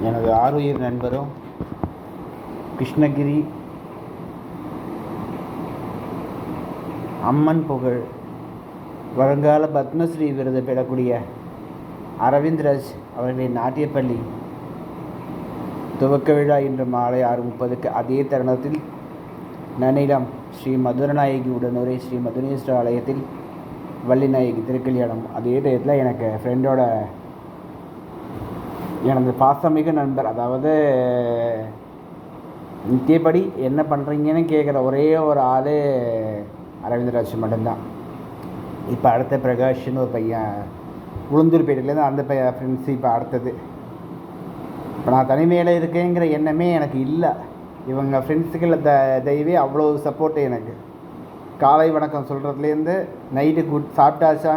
எனது ஆருயிர் நண்பரும் கிருஷ்ணகிரி அம்மன் புகழ் வருங்கால பத்மஸ்ரீ விருது பெறக்கூடிய அரவிந்த்ராஜ் அவர்களின் நாட்டியப்பள்ளி துவக்க விழா இன்று மாலை 6:30க்கு. அதே தருணத்தில் நன்னிலம் ஸ்ரீ மதுரநாயகி உடனுரை ஸ்ரீ மதுரேஸ்வரர் ஆலயத்தில் வள்ளிநாயகி திருக்கல்யாணம். அதே டயத்தில் எனக்கு ஃப்ரெண்டோட எனது பாசமிகு நண்பர், அதாவது நித்தியப்படி என்ன பண்ணுறீங்கன்னு கேட்குற ஒரே ஒரு ஆள் அரவிந்த்ராஜ் மட்டும்தான். இப்போ அடுத்த பிரகாஷ்னு ஒரு பையன் உளுந்தூர்பேட்டையிலேருந்து, அந்த பையன் ஃப்ரெண்ட்ஸு. இப்போ அடுத்தது இப்போ நான் தனிமையில் இருக்கேங்கிற எண்ணமே எனக்கு இல்லை. இவங்க ஃப்ரெண்ட்ஸுக்குள்ள தெய்வே அவ்வளோ சப்போர்ட்டு எனக்கு. காலை வணக்கம் சொல்கிறதுலேருந்து நைட்டு சாப்பிட்டாச்சா